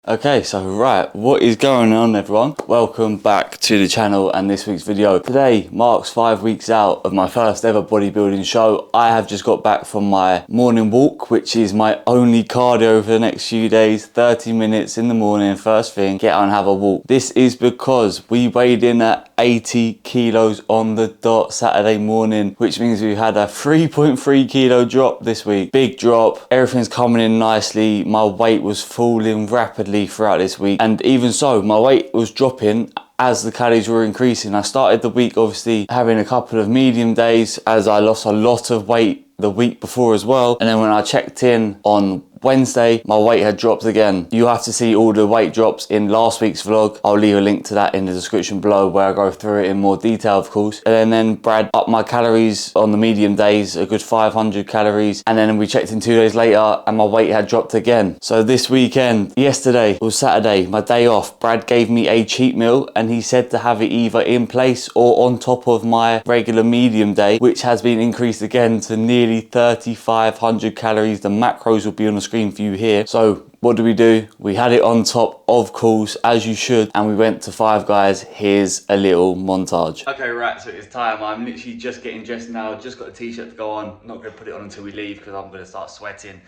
Okay, so right, what is going on everyone? Welcome back to the channel and this week's video. Today marks 5 weeks out of my first ever bodybuilding show. I have just got back from my morning walk, which is my only cardio for the next few days. 30 minutes in the morning, first thing, get out and have a walk. This is because we weighed in at 80 kilos on the dot Saturday morning, which means we had a 3.3 kilo drop this week. Big drop, everything's coming in nicely. My weight was falling rapidly throughout this week, and even so my weight was dropping as the calories were increasing. I started the week obviously having a couple of medium days as I lost a lot of weight the week before as well, and then when I checked in on Wednesday, my weight had dropped again. You have to see all the weight drops in last week's vlog. I'll leave a link to that in the description below where I go through it in more detail, of course. And then Brad upped my calories on the medium days, a good 500 calories. And then we checked in 2 days later and my weight had dropped again. So this weekend, yesterday was Saturday, my day off, Brad gave me a cheat meal and he said to have it either in place or on top of my regular medium day, which has been increased again to nearly 3,500 calories. The macros will be on the screen for you here. So what do? We had it on top, of course, as you should, and we went to Five Guys. Here's a little montage. Okay, right, so it's time. I'm literally just getting dressed now. Just got a t-shirt to go on. Not gonna put it on until we leave because I'm gonna start sweating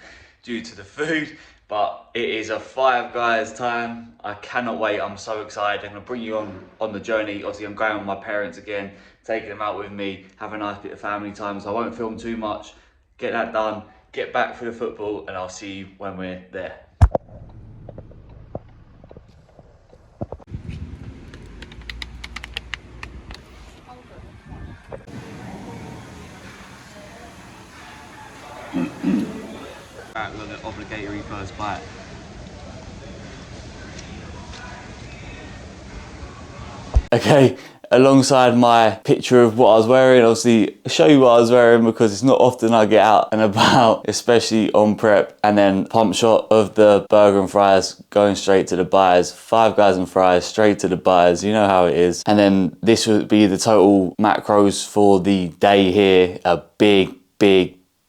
due to the food. But it is a Five Guys time. I cannot wait. I'm so excited. I'm gonna bring you on the journey. Obviously, I'm going with my parents again, taking them out with me, have a nice bit of family time. So I won't film too much. Get that done, get back for the football, and I'll see you when we're there. Right, we've got the obligatory first bite. Okay, alongside my picture of what I was wearing, obviously show you what I was wearing because it's not often I get out and about, especially on prep. And then pump shot of the burger and fries going straight to the buyers. Five Guys and fries straight to the buyers, you know how it is. And then this would be the total macros for the day here. A big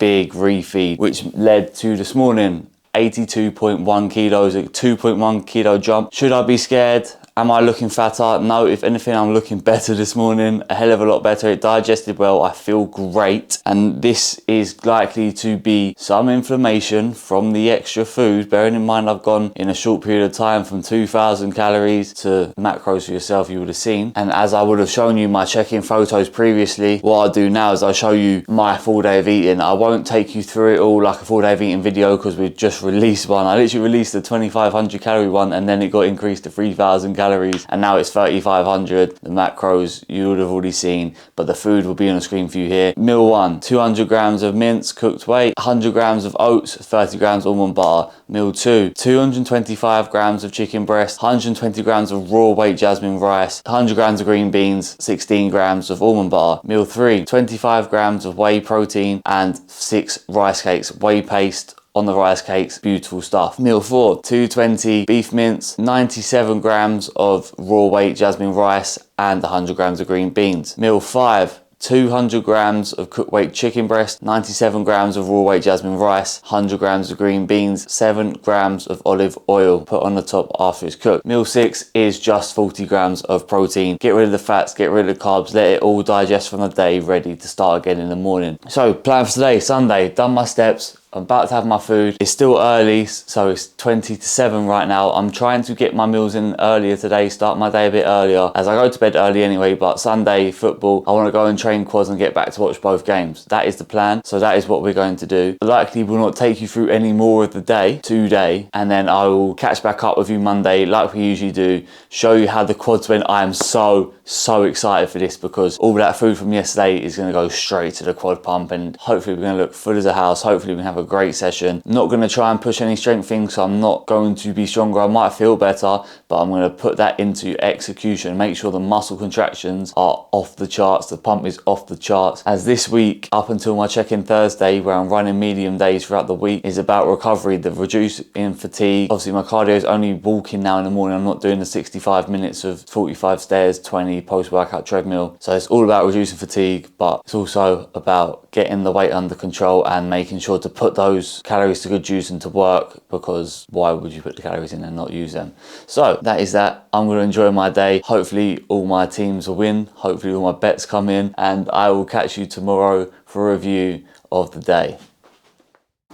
refeed, which led to this morning 82.1 kilos, a 2.1 kilo jump. Should I be scared? Am I looking fatter? No, if anything, I'm looking better this morning, a hell of a lot better. It digested well, I feel great. And this is likely to be some inflammation from the extra food. Bearing in mind, I've gone in a short period of time from 2,000 calories to macros for yourself, you would have seen. And as I would have shown you my check-in photos previously, what I'll do now is I'll show you my full day of eating. I won't take you through it all like a full day of eating video because we've just released one. I literally released the 2,500 calorie one and then it got increased to 3,000 calories and now it's 3,500. The macros you would have already seen, but the food will be on the screen for you here. Meal one, 200 grams of mince cooked whey, 100 grams of oats, 30 grams almond butter. Meal two, 225 grams of chicken breast, 120 grams of raw weight jasmine rice, 100 grams of green beans, 16 grams of almond butter. Meal three, 25 grams of whey protein and 6 rice cakes, whey paste on the rice cakes, beautiful stuff. Meal four, 220 beef mince, 97 grams of raw weight jasmine rice and 100 grams of green beans. Meal five, 200 grams of cooked weight chicken breast, 97 grams of raw weight jasmine rice, 100 grams of green beans, 7 grams of olive oil put on the top after it's cooked. Meal six is just 40 grams of protein. Get rid of the fats, get rid of the carbs, let it all digest from the day, ready to start again in the morning. So plan for today, Sunday, done my steps. I'm about to have my food. It's still early, so it's 20 to 7 right now. I'm trying to get my meals in earlier today, start my day a bit earlier, as I go to bed early anyway, but Sunday football, I want to go and train quads and get back to watch both games. That is the plan, so that is what we're going to do. Likely will not take you through any more of the day today, and then I will catch back up with you Monday like we usually do, show you how the quads went. I am so excited for this because all that food from yesterday is going to go straight to the quad pump and hopefully we're going to look full as a house. Hopefully we can have a great session. Not going to try and push any strength things, so I'm not going to be stronger. I might feel better, but I'm going to put that into execution, make sure the muscle contractions are off the charts, the pump is off the charts. As this week up until my check-in Thursday, where I'm running medium days throughout the week, is about recovery, the reduce in fatigue. Obviously my cardio is only walking now in the morning. I'm not doing the 65 minutes of 45 stairs, 20 post-workout treadmill. So it's all about reducing fatigue, but it's also about getting the weight under control and making sure to put put those calories to good use and to work, because why would you put the calories in and not use them? So that is that. I'm going to enjoy my day. Hopefully all my teams will win. Hopefully all my bets come in, and I will catch you tomorrow for a review of the day.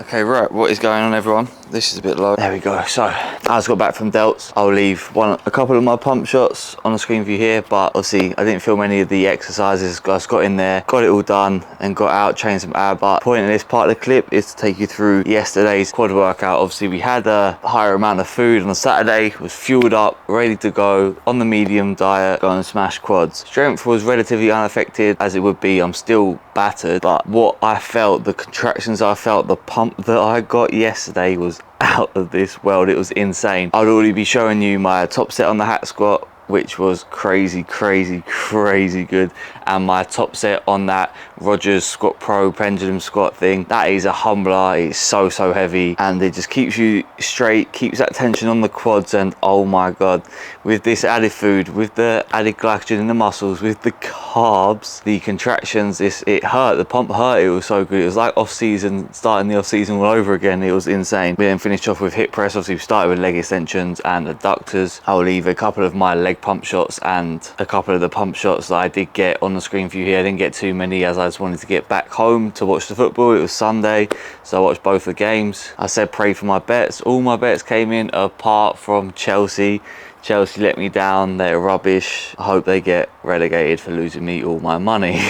Okay, right, what is going on, everyone? This is a bit low. There we go. So I just got back from Delts. I'll leave a couple of my pump shots on the screen for you here, but obviously I didn't film any of the exercises. I just got in there, got it all done, and got out, trained some ab. But the point of this part of the clip is to take you through yesterday's quad workout. Obviously we had a higher amount of food on Saturday, was fueled up, ready to go on the medium diet, go and smash quads. Strength was relatively unaffected, as it would be. I'm still battered, but what I felt, the contractions I felt, the pump that I got yesterday was out of this world. It was insane. I'd already be showing you my top set on the hack squat, which was crazy good, and my top set on that Rogers Squat Pro pendulum squat thing. That is a humbler. It's so heavy, and it just keeps you straight, keeps that tension on the quads. And oh my god, with this added food, with the added glycogen in the muscles, with the carbs, the contractions, it hurt. The pump hurt. It was so good. It was like off season, starting the off season all over again. It was insane. We then finished off with hip press. Obviously we started with leg extensions and adductors. I'll leave a couple of my leg pump shots and a couple of the pump shots that I did get on the screen for you here. I didn't get too many, as I just wanted to get back home to watch the football. It was Sunday, so I watched both the games. I said pray for my bets. All my bets came in apart from Chelsea. Chelsea let me down. They're rubbish. I hope they get relegated for losing me all my money.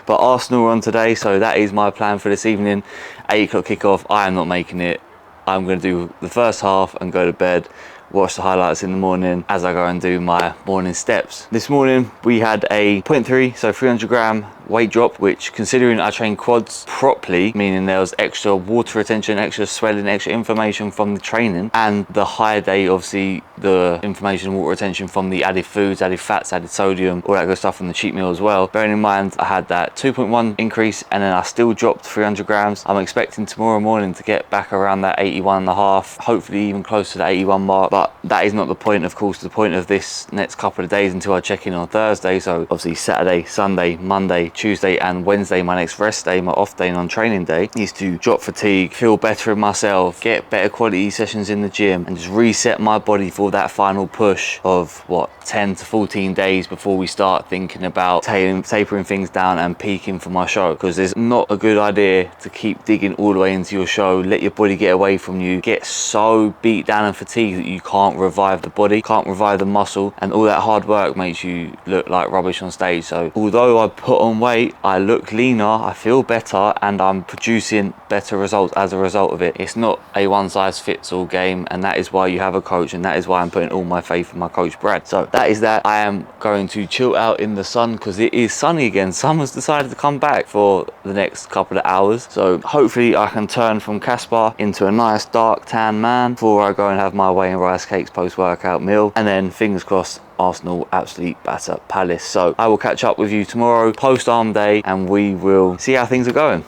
But Arsenal are on today, so that is my plan for this evening. 8 o'clock kickoff. I am not making it. I'm going to do the first half and go to bed, watch the highlights in the morning as I go and do my morning steps. This morning we had a 0.3, so 300 gram weight drop, which, considering I trained quads properly, meaning there was extra water retention, extra swelling, extra inflammation from the training, and the higher day, obviously the inflammation and water retention from the added foods, added fats, added sodium, all that good stuff from the cheat meal as well. Bearing in mind I had that 2.1 increase, and then I still dropped 300 grams. I'm expecting tomorrow morning to get back around that 81 and a half, hopefully even close to the 81 mark, but that is not the point, of course. The point of this next couple of days until I check in on Thursday, so obviously Saturday, Sunday, Monday, Tuesday and Wednesday, my next rest day, my off day, on training day, is to drop fatigue, feel better in myself, get better quality sessions in the gym, and just reset my body for that final push of what, 10 to 14 days before we start thinking about tapering things down and peaking for my show. Because there's not a good idea to keep digging all the way into your show, let your body get away from you, get so beat down and fatigued that you can't revive the body, can't revive the muscle, and all that hard work makes you look like rubbish on stage. So although I put on weight, I look leaner, I feel better, and I'm producing better results as a result of it. It's not a one size fits all game, and that is why you have a coach, and that is why I'm putting all my faith in my coach Brad. So that is that. I am going to chill out in the sun because it is sunny again. Summer's decided to come back for the next couple of hours, so hopefully I can turn from Caspar into a nice dark tan man before I go and have my whey and rice cakes post-workout meal, and then fingers crossed Arsenal absolutely batter Palace. So I will catch up with you tomorrow post arm day, and we will see how things are going.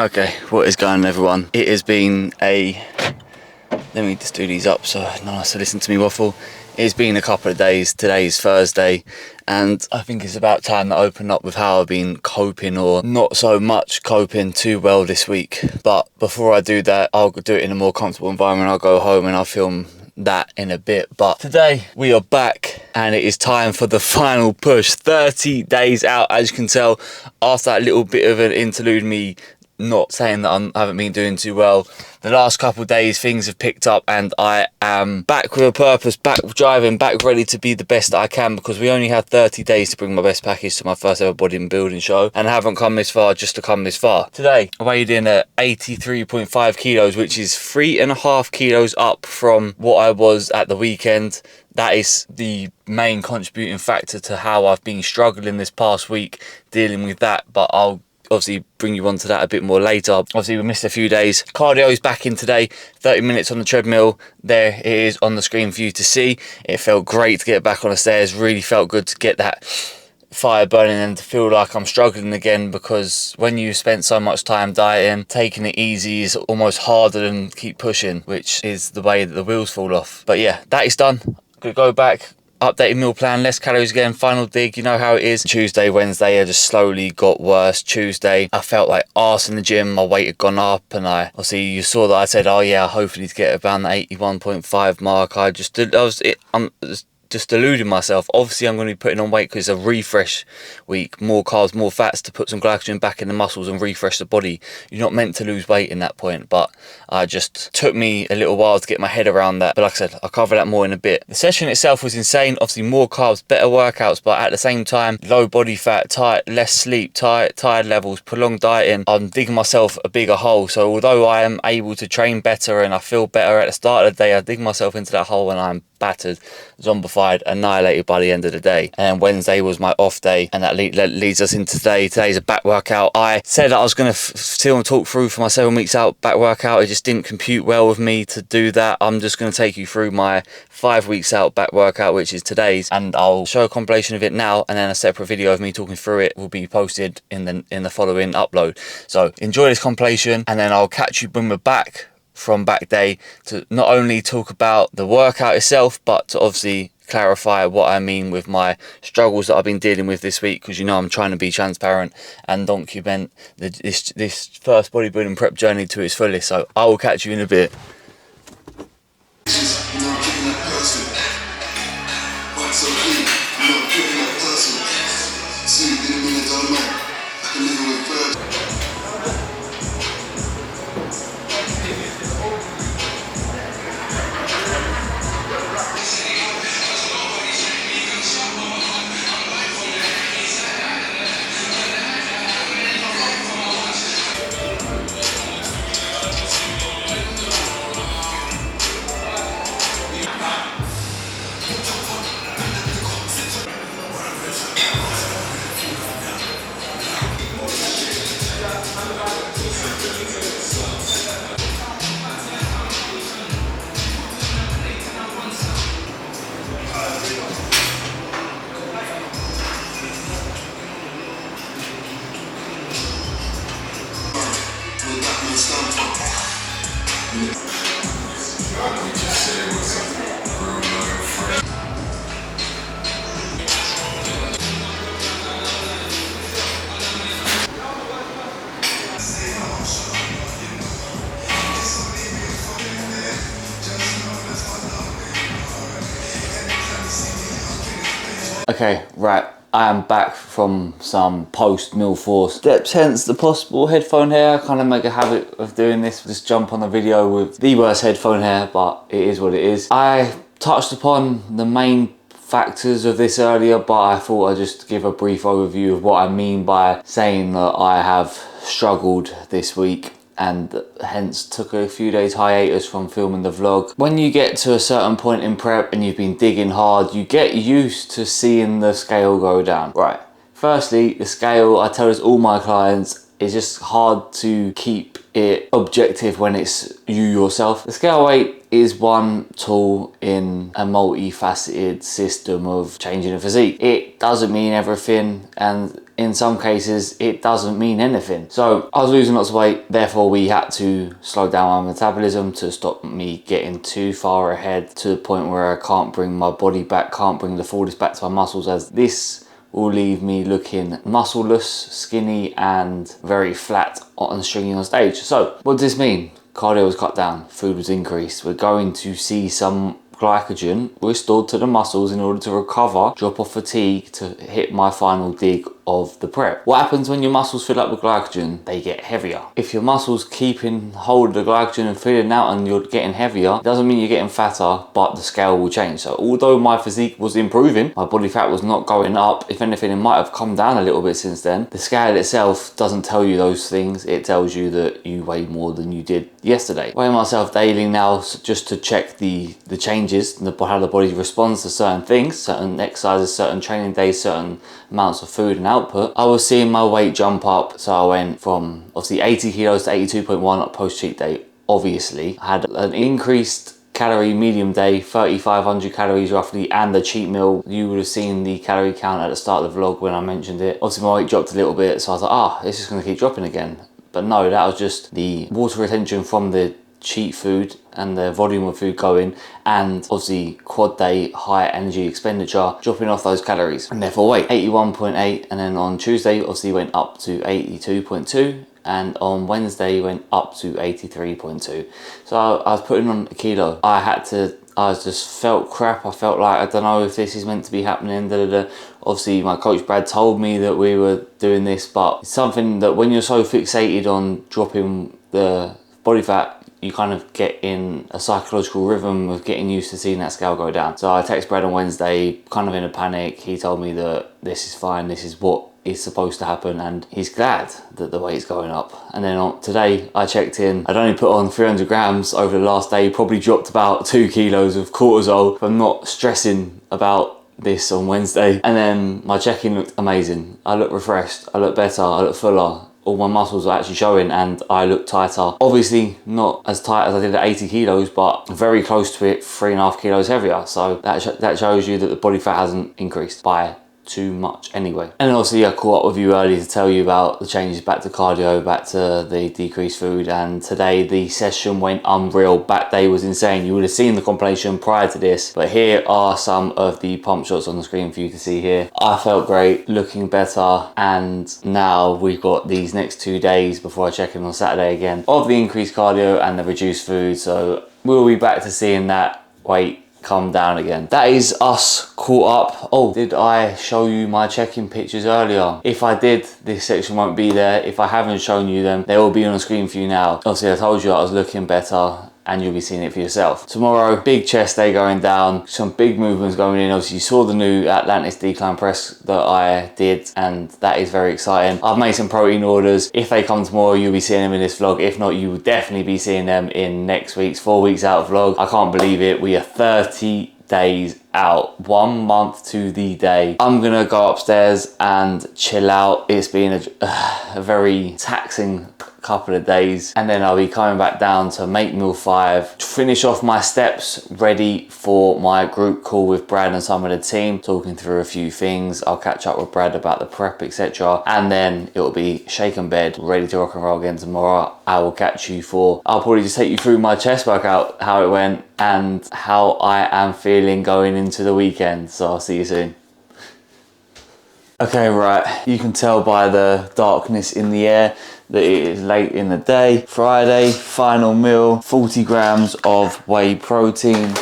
Okay, what is going on, everyone? It has been let me just do these up so no one has to listen to me waffle. It's been a couple of days. Today's Thursday, and I think it's about time to open up with how I've been coping, or not so much coping too well this week. But before I do that, I'll do it in a more comfortable environment. I'll go home and I'll film that in a bit. But today we are back, and it is time for the final push. 30 days out, as you can tell, after that little bit of an interlude, me not saying that I haven't been doing too well. The last couple of days things have picked up, and I am back with a purpose, back driving, back ready to be the best that I can, because we only had 30 days to bring my best package to my first ever bodybuilding show, and I haven't come this far just to come this far. Today I weighed in at 83.5 kilos, which is 3.5 kilos up from what I was at the weekend. That is the main contributing factor to how I've been struggling this past week dealing with that, but I'll obviously bring you on to that a bit more later. Obviously we missed a few days. Cardio is back in today, 30 minutes on the treadmill. There it is on the screen for you to see. It felt great to get back on the stairs, really felt good to get that fire burning and to feel like I'm struggling again, because when you spent so much time dieting, taking it easy is almost harder than keep pushing, which is the way that the wheels fall off. But yeah, that is done. Could go back updated meal plan, less calories again, final dig, you know how it is. Tuesday, Wednesday, I just slowly got worse. Tuesday, I felt like arse in the gym, my weight had gone up, and obviously you saw that I said, oh yeah, hopefully to get around the 81.5 mark. I'm just deluding myself. Obviously I'm going to be putting on weight because it's a refresh week, more carbs, more fats to put some glycogen back in the muscles and refresh the body. You're not meant to lose weight in that point, but I just took me a little while to get my head around that. But like I said, I'll cover that more in a bit. The session itself was insane. Obviously more carbs, better workouts, but at the same time, low body fat, tight, less sleep, tired levels, prolonged dieting. I'm digging myself a bigger hole. So although I am able to train better and I feel better at the start of the day, I dig myself into that hole and I'm battered, zombified, annihilated by the end of the day. And Wednesday was my off day, and that leads us into today. Today's a back workout. I said that I was going to still talk through for my 7 weeks out back workout. It just didn't compute well with me to do that. I'm just going to take you through my 5 weeks out back workout, which is today's, and I'll show a compilation of it now, and then a separate video of me talking through it will be posted in the following upload. So enjoy this compilation, and then I'll catch you when we're back from back day to not only talk about the workout itself, but to obviously clarify what I mean with my struggles that I've been dealing with this week, because you know I'm trying to be transparent and document this first bodybuilding prep journey to its fullest. So I will catch you in a bit. Okay, right, I am back from some post-meal force steps, hence the possible headphone hair. I kind of make a habit of doing this, just jump on the video with the worst headphone hair, but it is what it is. I touched upon the main factors of this earlier, but I thought I'd just give a brief overview of what I mean by saying that I have struggled this week, and hence took a few days hiatus from filming the vlog. When you get to a certain point in prep and you've been digging hard, you get used to seeing the scale go down. Right, firstly, the scale, I tell this all my clients, it's just hard to keep it objective when it's you yourself. The scale weight is one tool in a multifaceted system of changing a physique. It doesn't mean everything, and in some cases it doesn't mean anything. So I was losing lots of weight, therefore we had to slow down my metabolism to stop me getting too far ahead to the point where I can't bring my body back, can't bring the fullness back to my muscles, as this will leave me looking muscleless, skinny, and very flat and stringy on stage. So what does this mean? Cardio was cut down, food was increased. We're going to see some glycogen restored to the muscles in order to recover, drop off fatigue to hit my final dig of the prep. What happens when your muscles fill up with glycogen? They get heavier. If your muscles keeping hold of the glycogen and filling out and you're getting heavier, it doesn't mean you're getting fatter, but the scale will change. So although my physique was improving, my body fat was not going up. If anything, it might have come down a little bit since then. The scale itself doesn't tell you those things. It tells you that you weigh more than you did yesterday. Weighing myself daily now just to check the changes and how the body responds to certain things, certain exercises, certain training days, certain amounts of food and output. I was seeing my weight jump up, so I went from obviously 80 kilos to 82.1 post cheat day. Obviously I had an increased calorie medium day, 3,500 calories roughly, and the cheat meal. You would have seen the calorie count at the start of the vlog when I mentioned it. Obviously my weight dropped a little bit, so I was like, it's just going to keep dropping again. But no, that was just the water retention from the cheat food and the volume of food going, and obviously quad day high energy expenditure, dropping off those calories and therefore weight. 81.8, and then on Tuesday obviously went up to 82.2, and on Wednesday went up to 83.2. So I was putting on a kilo. I just felt crap. I felt like, I don't know if this is meant to be happening. Obviously my coach Brad told me that we were doing this, but it's something that when you're so fixated on dropping the body fat, you kind of get in a psychological rhythm of getting used to seeing that scale go down. So I texted Brad on Wednesday, kind of in a panic. He told me that this is fine, this is what is supposed to happen, and he's glad that the weight's going up. And then today I checked in, I'd only put on 300 grams over the last day, probably dropped about 2 kilos of cortisol from not stressing about this on Wednesday. And then my check-in looked amazing. I look refreshed, I look better, I look fuller. All my muscles are actually showing and I look tighter. Obviously not as tight as I did at 80 kilos, but very close to it, 3.5 kilos heavier. So that shows you that the body fat hasn't increased by too much anyway. And then obviously I caught up with you earlier to tell you about the changes back to cardio, back to the decreased food, and today the session went unreal. Back day was insane. You would have seen the compilation prior to this, but here are some of the pump shots on the screen for you to see here. I felt great, looking better, and now we've got these next 2 days before I check in on Saturday again of the increased cardio and the reduced food, so we'll be back to seeing that weight come down again. That is us caught up. Oh, did I show you my check-in pictures earlier? If I did, this section won't be there. If I haven't shown you them, they will be on the screen for you now. Obviously I told you I was looking better, and you'll be seeing it for yourself. Tomorrow, big chest day going down, some big movements going in. Obviously you saw the new Atlantis decline press that I did, and that is very exciting. I've made some protein orders. If they come tomorrow, you'll be seeing them in this vlog. If not, you will definitely be seeing them in next week's 4 weeks out vlog. I can't believe it. We are 30 days out, 1 month to the day. I'm gonna go upstairs and chill out. It's been a very taxing couple of days, and then I'll be coming back down to make meal 5, finish off my steps, ready for my group call with Brad and some of the team, talking through a few things. I'll catch up with Brad about the prep, etc., and then it'll be shake and bed, ready to rock and roll again tomorrow. I will catch you I'll probably just take you through my chest workout, how it went, and how I am feeling going into the weekend. So I'll see you soon. Okay, right, you can tell by the darkness in the air that it is late in the day. Friday, final meal, 40 grams of whey protein.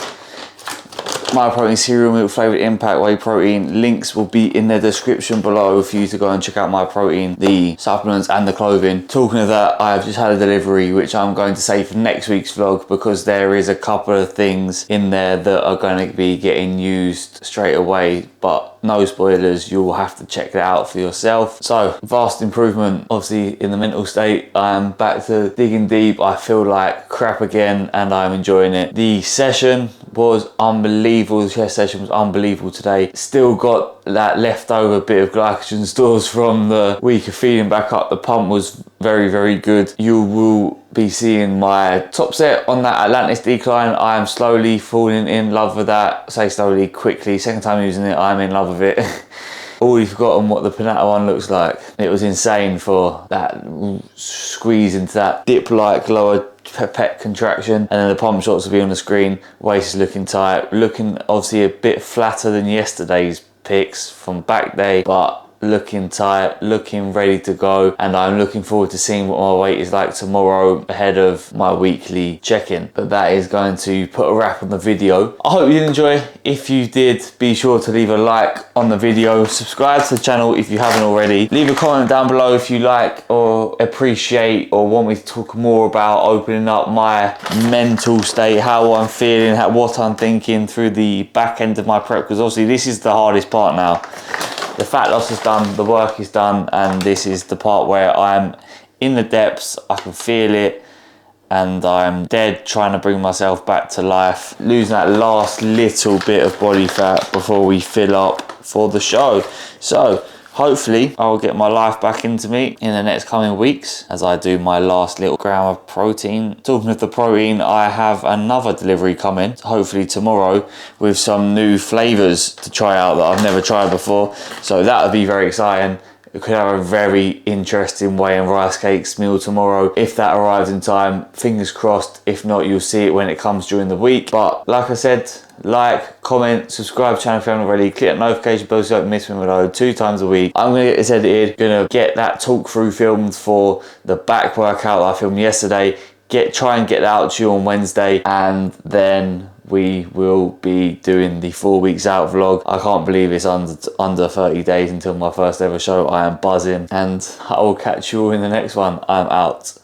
My protein cereal milk flavored impact whey protein. Links will be in the description below for you to go and check out my protein, the supplements and the clothing. Talking of that, I have just had a delivery, which I'm going to save for next week's vlog, because there is a couple of things in there that are going to be getting used straight away, but no spoilers, you'll have to check that out for yourself. So vast improvement, obviously, in the mental state. I'm back to digging deep. I feel like crap again and I'm enjoying it. The session was unbelievable. The chest session was unbelievable today. Still got that leftover bit of glycogen stores from the week of feeding back up. The pump was very, very good. You will be seeing my top set on that Atlantis decline. I am slowly falling in love with that. Say slowly, quickly. Second time using it, I'm in love with it. Already forgotten what the Panata one looks like. It was insane for that squeeze into that dip-like lower pec contraction, and then the pump shots will be on the screen. Waist is looking tight, looking obviously a bit flatter than yesterday's pics from back day, but looking tight, looking ready to go, and I'm looking forward to seeing what my weight is like tomorrow ahead of my weekly check-in. But that is going to put a wrap on the video. I hope you did enjoy. If you did, be sure to leave a like on the video, subscribe to the channel if you haven't already, leave a comment down below if you like or appreciate or want me to talk more about opening up my mental state, how I'm feeling, what I'm thinking through the back end of my prep, because obviously this is the hardest part now. The fat loss is done, the work is done, and this is the part where I'm in the depths, I can feel it, and I'm dead trying to bring myself back to life, losing that last little bit of body fat before we fill up for the show. So hopefully I'll get my life back into me in the next coming weeks as I do my last little gram of protein. Talking of the protein, I have another delivery coming, hopefully tomorrow, with some new flavors to try out that I've never tried before. So that would be very exciting. We could have a very interesting whey and rice cakes meal tomorrow if that arrives in time. Fingers crossed. If not, you'll see it when it comes during the week. But like I said, like, comment, subscribe to the channel if you haven't already, click that notification bell so you don't miss me when I load 2 times a week. I'm going to get this edited, going to get that talk through filmed for the back workout that I filmed yesterday, try and get that out to you on Wednesday, and then we will be doing the 4 weeks out vlog. I can't believe it's under 30 days until my first ever show. I am buzzing, and I will catch you all in the next one. I'm out.